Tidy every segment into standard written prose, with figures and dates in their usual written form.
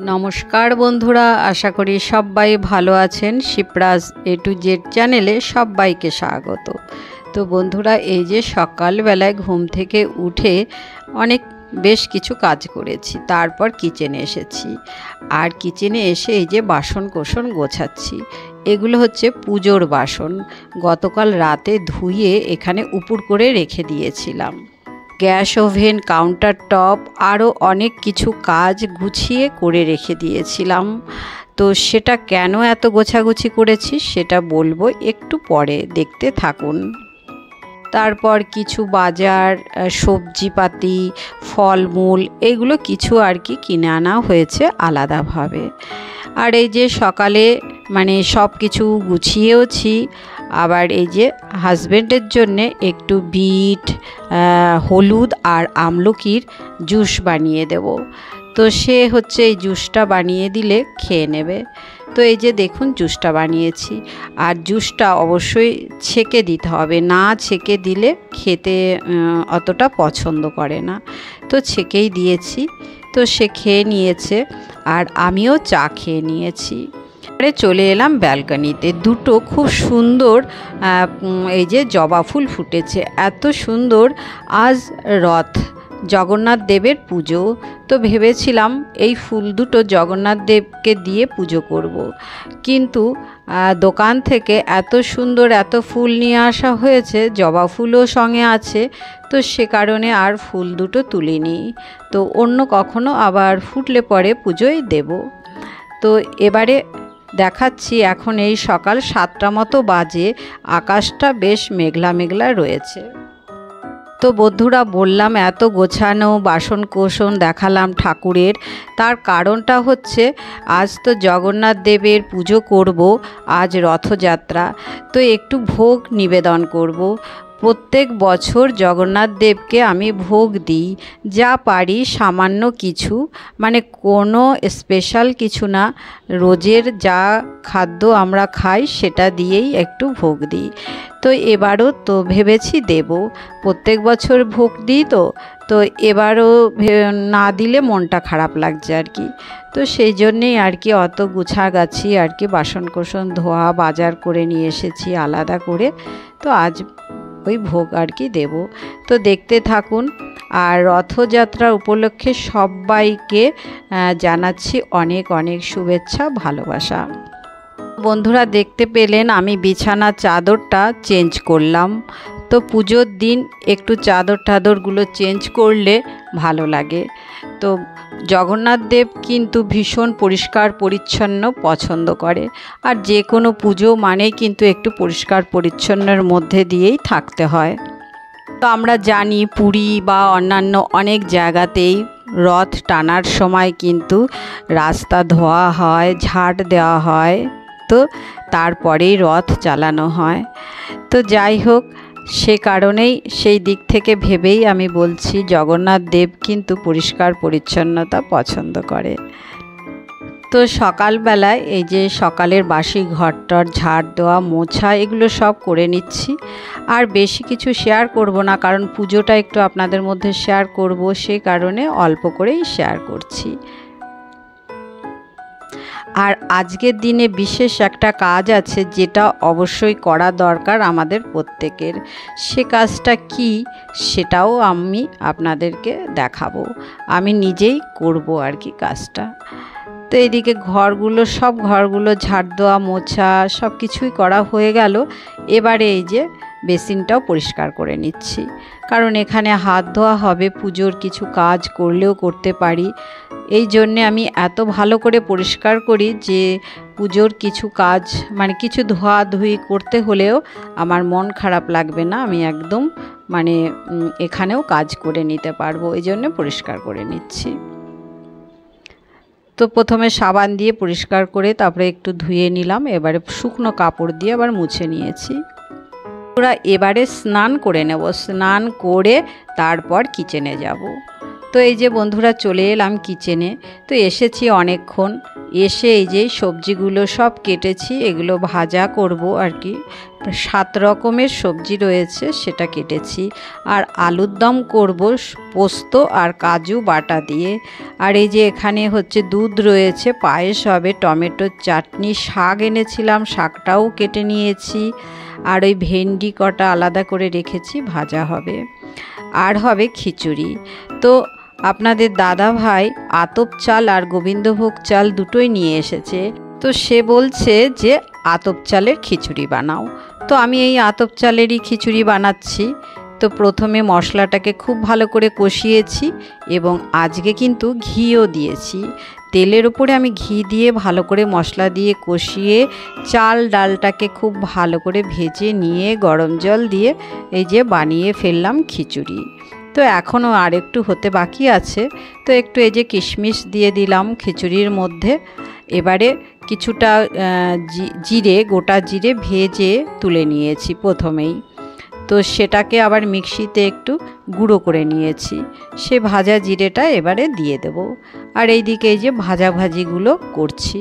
नमस्कार बंधुरा आशा करी सबाई भालो आछेन। शिप्राज ए टू जेड चैनेले सबाइके स्वागत। तो बंधुरा এই যে সকালবেলায় ঘুম থেকে উঠে অনেক বেশ কিছু কাজ করেছি, তারপর কিচেনে এসেছি। আর কিচেনে এসে এই যে বাসন কোসন গোছাচ্ছি। এগুলো হচ্ছে পুজোর বাসন, গতকাল রাতে ধুয়ে এখানে উপুর করে রেখে দিয়েছিলাম। গ্যাস ওভেন, কাউন্টার টপ আরও অনেক কিছু কাজ গুছিয়ে করে রেখে দিয়েছিলাম। তো সেটা কেন এত গোছাগুছি করেছি সেটা বলবো একটু পরে, দেখতে থাকুন। তারপর কিছু বাজার, সবজিপাতি, ফলমূল এগুলো কিছু আর কি কিনে আনা হয়েছে আলাদাভাবে। আর এই যে সকালে মানে সব কিছু গুছিয়েওছি। আবার এই যে হাজব্যান্ডের জন্যে একটু বিট, হলুদ আর আমলকির জুস বানিয়ে দেব। তো সে হচ্ছে এই জুসটা বানিয়ে দিলে খেয়ে নেবে। তো এই যে দেখুন জুসটা বানিয়েছি। আর জুসটা অবশ্যই ছেঁকে দিতে হবে, না ছেঁকে দিলে খেতে অতটা পছন্দ করে না। তো ছেঁকেই দিয়েছি, তো সে খেয়ে নিয়েছে আর আমিও চা খেয়ে নিয়েছি। চলে এলাম ব্যালকনিতে। দুটো খুব সুন্দর এই যে জবা ফুল ফুটেছে, এত সুন্দর। আজ রথ, জগন্নাথ দেবের পুজো। তো ভেবেছিলাম এই ফুল দুটো জগন্নাথ দেবকে দিয়ে পুজো করব, কিন্তু দোকান থেকে এত সুন্দর এত ফুল নিয়ে আসা হয়েছে, জবা ফুলও সঙ্গে আছে। তো সে কারণে আর ফুল দুটো তুলিনি। তো অন্য কখনো আবার ফুটলে পরে পুজোয় দেব। তো এবারে দেখাচ্ছি, এখন এই সকাল 7টা মতো বাজে, আকাশটা বেশ মেঘলা মেঘলা রয়েছে। তো বন্ধুরা বললাম এত গোছানো বাসন কোসন দেখালাম ঠাকুরের, তার কারণটা হচ্ছে আজ তো জগন্নাথ দেবের পুজো করব, আজ রথযাত্রা। তো একটু ভোগ নিবেদন করব। প্রত্যেক বছর জগন্নাথ দেবকে আমি ভোগ দিই, যা পারি সামান্য কিছু, মানে কোনো স্পেশাল কিছু না, রোজের যা খাদ্য আমরা খাই সেটা দিয়েই একটু ভোগ দিই। তো এবারও তো ভেবেছি দেব, প্রত্যেক বছর ভোগ দিই। তো এবারও না দিলে মনটা খারাপ লাগছে আর কি। তো সেই জন্যেই আর কি অত গুছাগাছি আর কি, বাসন কোসন ধোয়া বাজার করে নিয়ে এসেছি আলাদা করে। তো আজ ওই ভোগ আর কি দেব। তো দেখতে থাকুন। আর রথযাত্রা উপলক্ষে সবাইকে জানাচ্ছি অনেক অনেক শুভেচ্ছা ভালোবাসা। বন্ধুরা দেখতে পেলেন আমি বিছানার চাদরটা চেঞ্জ করলাম। তো পুজোর দিন একটু চাদর টাদরগুলো চেঞ্জ করলে ভালো লাগে। তো জগন্নাথ দেব কিন্তু ভীষণ পরিষ্কার পরিচ্ছন্ন পছন্দ করে। আর যে কোনো পুজো মানেই কিন্তু একটু পরিষ্কার পরিচ্ছন্নের মধ্যে দিয়েই থাকতে হয়। তো আমরা জানি পুরী বা অন্যান্য অনেক জায়গাতেই রথ টানার সময় কিন্তু রাস্তা ধোয়া হয়, ঝাঁট দেওয়া হয়, তো তারপরেই রথ চালানো হয়। তো যাই হোক, সে কারণেই সেই দিক থেকে ভেবেই আমি বলছি জগন্নাথ দেব কিন্তু পরিষ্কার পরিচ্ছন্নতা পছন্দ করে। তো সকালবেলায় এই যে সকালের বাসি ঘরটর ঝাড় দেওয়া মোছা এগুলো সব করে নিচ্ছি। আর বেশি কিছু শেয়ার করব না, কারণ পুজোটা একটু আপনাদের মধ্যে শেয়ার করব, সেই কারণে অল্প করেই শেয়ার করছি। আর আজকের দিনে বিশেষ একটা কাজ আছে যেটা অবশ্যই করা দরকার আমাদের প্রত্যেকের। সে কাজটা কি সেটাও আমি আপনাদেরকে দেখাবো, আমি নিজেই করব আর কি কাজটা। তো এদিকে সব ঘরগুলো ঝাড় দেওয়া মোছা সব কিছুই করা হয়ে গেল। এবারে এই যে বেসিনটাও পরিষ্কার করে নিচ্ছি, কারণ এখানে হাত ধোয়া হবে, পুজোর কিছু কাজ করলেও করতে পারি। এই জন্যে আমি এত ভালো করে পরিষ্কার করি যে পুজোর কিছু কাজ মানে কিছু ধোয়াধুয়ি করতে হলেও আমার মন খারাপ লাগবে না, আমি একদম মানে এখানেও কাজ করে নিতে পারবো, এই জন্যে পরিষ্কার করে নিচ্ছি। তো প্রথমে সাবান দিয়ে পরিষ্কার করে তারপরে একটু ধুয়ে নিলাম, এবারে শুকনো কাপড় দিয়ে আবার মুছে নিয়েছি। এবারে স্নান করে নেব, স্নান করে তারপর কিচেনে যাব। তো এই যে বন্ধুরা চলে এলাম কিচেনে। তো এসেছি অনেকক্ষণ, এসে এই যে সবজিগুলো সব কেটেছি, এগুলো ভাজা করব আর কি। 7 রকমের সবজি রয়েছে, সেটা কেটেছি। আর আলুর দম করব পোস্ত আর কাজু বাটা দিয়ে। আর এই যে এখানে হচ্ছে দুধ রয়েছে, পায়েস হবে, টমেটোর চাটনি, শাক এনেছিলাম, শাকটাও কেটে নিয়েছি। আর ওই ভেন্ডি কটা আলাদা করে রেখেছি, ভাজা হবে। আর হবে খিচুড়ি। তো আপনাদের দাদা ভাই আতপ চাল আর গোবিন্দভোগ চাল দুটোই নিয়ে এসেছে। তো সে বলছে যে আতপ চালের খিচুড়ি বানাও। তো আমি এই আতপ চালেরই খিচুড়ি বানাচ্ছি। তো প্রথমে মশলাটাকে খুব ভালো করে কষিয়েছি এবং আজকে কিন্তু ঘিও দিয়েছি। তেলের উপরে আমি ঘি দিয়ে ভালো করে মশলা দিয়ে কষিয়ে চাল ডালটাকে খুব ভালো করে ভেজে নিয়ে গরম জল দিয়ে এই যে বানিয়ে ফেললাম খিচুড়ি। তো এখনও আর একটু হতে বাকি আছে। তো একটু এই যে কিশমিশ দিয়ে দিলাম খিচুড়ির মধ্যে। এবারে কিছুটা জিরে, গোটা জিরে ভেজে তুলে নিয়েছি প্রথমেই। তো সেটাকে আবার মিক্সিতে একটু গুঁড়ো করে নিয়েছি। সে ভাজা জিরেটা এবারে দিয়ে দেব। আর এইদিকে এই যে ভাজাভাজিগুলো করছি।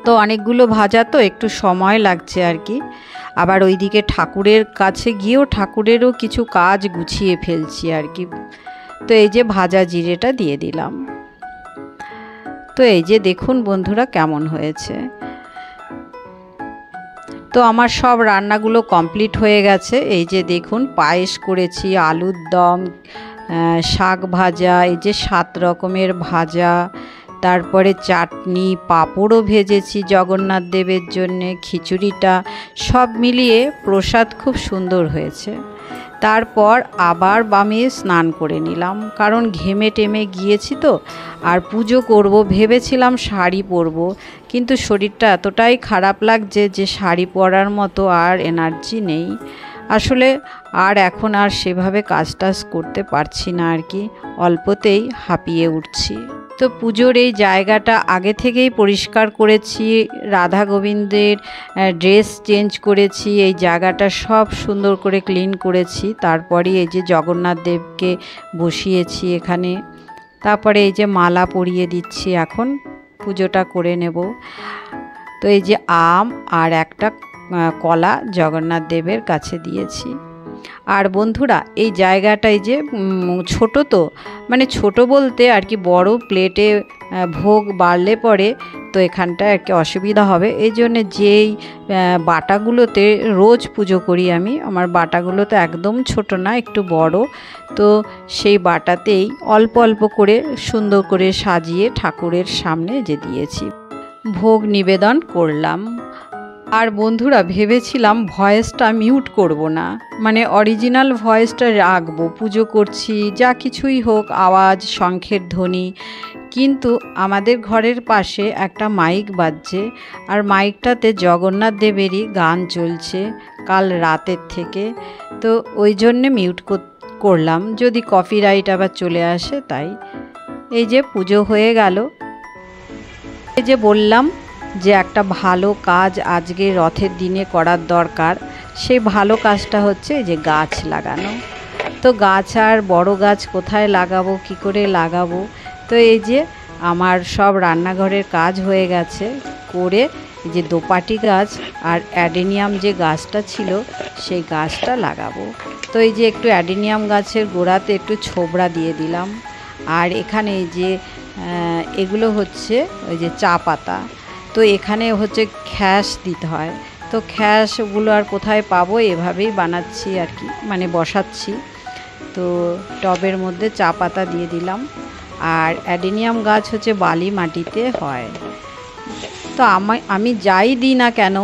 তো অনেকগুলো ভাজা, তো একটু সময় লাগছে আর কি। আবার ওইদিকে ঠাকুরের কাছে গিয়েও ঠাকুরেরও কিছু কাজ গুছিয়ে ফেলছি আর কি। তো এই যে ভাজা জিরেটা দিয়ে দিলাম। তো এই যে দেখুন বন্ধুরা কেমন হয়েছে। তো আমার সব রান্নাগুলো কমপ্লিট হয়ে গেছে। এই যে দেখুন পায়েস করেছি, আলুর দম, শাক ভাজা, এই যে 7 রকমের ভাজা, তারপরে চাটনি, পাঁপড়ও ভেজেছি জগন্নাথ দেবের জন্যে, খিচুড়িটা, সব মিলিয়ে প্রসাদ খুব সুন্দর হয়েছে। তারপর আবার আমি স্নান করে নিলাম, কারণ ঘেমে টেমে গিয়েছি তো। আর পুজো করব ভেবেছিলাম, শাড়ি পরব, কিন্তু শরীরটা এতটাই খারাপ লাগছে যে শাড়ি পরার মতো আর এনার্জি নেই আসলে। আর এখন আর সেভাবে কাজ টাজ করতে পারছি না আর কি, অল্পতেই হাঁপিয়ে উঠছি। তো পুজোর এই জায়গাটা আগে থেকেই পরিষ্কার করেছি, রাধা গোবিন্দের ড্রেস চেঞ্জ করেছি, এই জায়গাটা সব সুন্দর করে ক্লিন করেছি। তারপরে এই যে জগন্নাথ দেবকে বসিয়েছি এখানে। তারপরে এই যে মালা পরিয়ে দিচ্ছি, এখন পুজোটা করে নেব। তো এই যে আম আর একটা কলা জগন্নাথ দেবের কাছে দিয়েছি। আর বন্ধুরা এই জায়গাটায় যে ছোট, তো মানে ছোট বলতে আর কি বড় প্লেটে ভোগ বাড়লে পরে তো এখানটা আর কি অসুবিধা হবে। এই জন্যে যেই বাটাগুলোতে রোজ পুজো করি আমি, আমার বাটাগুলো তো একদম ছোট না, একটু বড়। তো সেই বাটাতেই অল্প অল্প করে সুন্দর করে সাজিয়ে ঠাকুরের সামনে যে দিয়েছি, ভোগ নিবেদন করলাম। আর বন্ধুরা ভেবেছিলাম ভয়েসটা মিউট করব না, মানে অরিজিনাল ভয়েসটা রাখবো, পুজো করছি যা কিছুই হোক, আওয়াজ শঙ্খের ধ্বনি। কিন্তু আমাদের ঘরের পাশে একটা মাইক বাজছে, আর মাইকটাতে জগন্নাথ দেবেরই গান চলছে কাল রাতের থেকে। তো ওই জন্যে মিউট করলাম, যদি কপিরাইট আবার চলে আসে তাই। এই যে পুজো হয়ে গেল। এই যে বললাম যে একটা ভালো কাজ আজকে রথের দিনে করার দরকার, সেই ভালো কাজটা হচ্ছে এই যে গাছ লাগানো। তো গাছ আর বড় গাছ কোথায় লাগাবো, কি করে লাগাবো। তো এই যে আমার সব রান্নাঘরের কাজ হয়ে গেছে, করে এই যে দোপাটি গাছ আর অ্যাডেনিয়াম যে গাছটা ছিল সেই গাছটা লাগাবো। তো এই যে একটু অ্যাডেনিয়াম গাছের গোড়াতে একটু ছোবড়া দিয়ে দিলাম। আর এখানে এই যে এগুলো হচ্ছে ওই যে চা পাতা। তো এখানে হচ্ছে খ্যাস দিতে হয়। তো খ্যাসগুলো আর কোথায় পাবো, এভাবেই বানাচ্ছি আর কি, মানে বসাচ্ছি। তো টবের মধ্যে চা পাতা দিয়ে দিলাম। আর অ্যাডেনিয়াম গাছ হচ্ছে বালি মাটিতে হয়। তো আমি যাই দিই না কেন,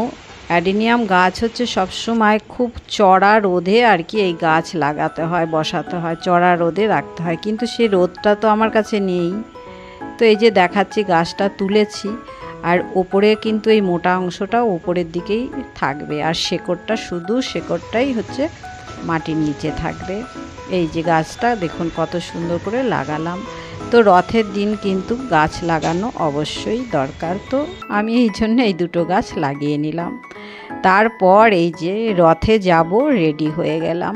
অ্যাডেনিয়াম গাছ হচ্ছে সবসময় খুব চড়া রোদে আর কি এই গাছ লাগাতে হয়, বসাতে হয়, চড়া রোদে রাখতে হয়, কিন্তু সেই রোদটা তো আমার কাছে নেই। তো এই যে দেখাচ্ছি গাছটা তুলেছি, আর ওপরে কিন্তু এই মোটা অংশটা ওপরের দিকেই থাকবে, আর শেকড়টা শুধু শেকড়টাই হচ্ছে মাটির নিচে থাকবে। এই যে গাছটা দেখুন কত সুন্দর করে লাগালাম। তো রথের দিন কিন্তু গাছ লাগানো অবশ্যই দরকার। তো আমি এই জন্য এই দুটো গাছ লাগিয়ে নিলাম। তারপর এই যে রথে যাব, রেডি হয়ে গেলাম।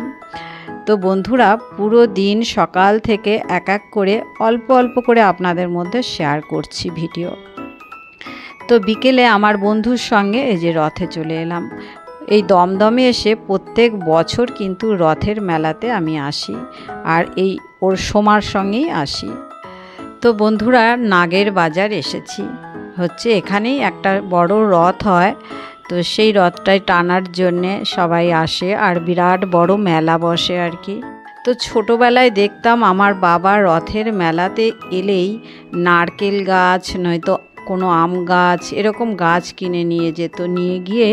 তো বন্ধুরা পুরো দিন সকাল থেকে এক এক করে অল্প অল্প করে আপনাদের মধ্যে শেয়ার করছি ভিডিও। তো বিকেলে আমার বন্ধুর সঙ্গে এই যে রথে চলে এলাম। এই দমদমে এসে প্রত্যেক বছর কিন্তু রথের মেলাতে আমি আসি, আর এই ওর সোমার সঙ্গেই আসি। তো বন্ধুরা নাগের বাজার এসেছি, হচ্ছে এখানেই একটা বড় রথ হয়, তো সেই রথটায় টানার জন্যে সবাই আসে, আর বিরাট বড় মেলা বসে আর কি। তো ছোটোবেলায় দেখতাম আমার বাবা রথের মেলাতে এলেই নারকেল গাছ নয়তো কোনো আম গাছ এরকম গাছ কিনে নিয়ে যেত, নিয়ে গিয়ে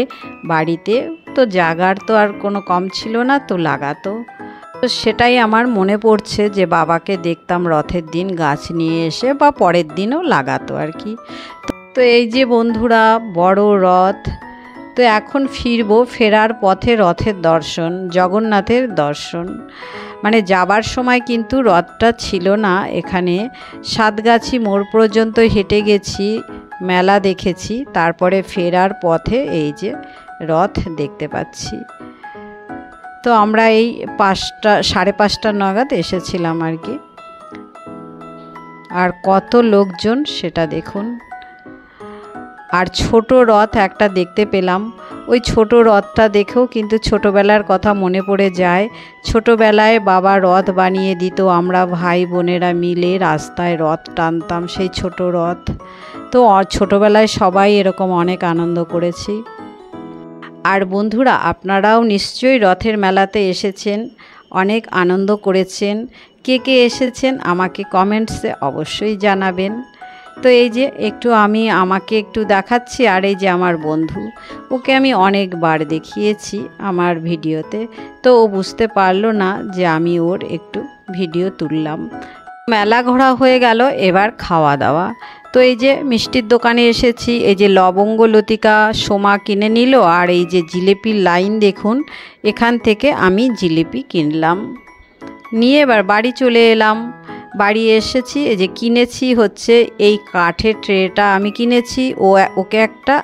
বাড়িতে, তো জাগার তো আর কোনো কম ছিল না, তো লাগাতো। তো সেটাই আমার মনে পড়ছে যে বাবাকে দেখতাম রথের দিন গাছ নিয়ে এসে বা পরের দিনও লাগাতো আর কি। তো এই যে বন্ধুরা বড় রথ, তো এখন ফিরবো, ফেরার পথে রথের দর্শন, জগন্নাথের দর্শন। মানে যাবার সময় কিন্তু রথটা ছিল না এখানে, সাতগাছি মোড় পর্যন্ত হেঁটে গেছি, মেলা দেখেছি, তারপরে ফেরার পথে এই যে রথ দেখতে পাচ্ছি। তো আমরা এই 5টা 5:30 নাগাদ এসেছিলাম আর কি। আর কত লোকজন সেটা দেখুন। আর ছোট রথ একটা দেখতে পেলাম, ওই ছোট রথটা দেখেও কিন্তু ছোটোবেলার কথা মনে পড়ে যায়। ছোটোবেলায় বাবা রথ বানিয়ে দিত, আমরা ভাই বোনেরা মিলে রাস্তায় রথ টানতাম, সেই ছোট রথ। তো ছোটোবেলায় সবাই এরকম অনেক আনন্দ করেছি। আর বন্ধুরা আপনারাও নিশ্চয়ই রথের মেলাতে এসেছেন, অনেক আনন্দ করেছেন। কে কে এসেছেন আমাকে কমেন্টসে অবশ্যই জানাবেন। তো এই যে আমাকে একটু দেখাচ্ছি, আর এই যে আমার বন্ধু, ওকে আমি অনেকবার দেখিয়েছি আমার ভিডিওতে, তো ও বুঝতে পারলো না যে আমি ওর একটু ভিডিও তুললাম। মেলা ঘোরা হয়ে গেল, এবার খাওয়া দাওয়া। তো এই যে মিষ্টির দোকানে এসেছি, এই যে লবঙ্গ লতিকা সোমা কিনে নিল, আর এই যে জিলিপির লাইন দেখুন, এখান থেকে আমি জিলিপি কিনলাম, নিয়ে এবার বাড়ি চলে এলাম। বাড়ি এসেছি, এই যে কিনেছি হচ্ছে এই কাঠের ট্রেটা আমি কিনেছি, ওকে একটা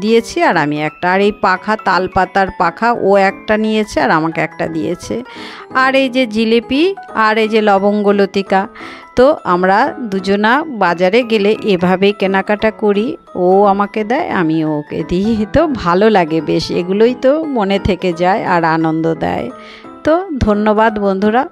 দিয়েছি আর আমি একটা, আর এই পাখা তালপাতার পাখা ও একটা নিয়েছে আর আমাকে একটা দিয়েছে, আর এই যে জিলিপি আর এই যে লবঙ্গ লতিকা। তো আমরা দুজনা বাজারে গেলে এভাবেই কেনাকাটা করি, ও আমাকে দেয় আমি ওকে দিই, তো ভালো লাগে বেশ, এগুলোই তো মনে থেকে যায় আর আনন্দ দেয়। তো ধন্যবাদ বন্ধুরা।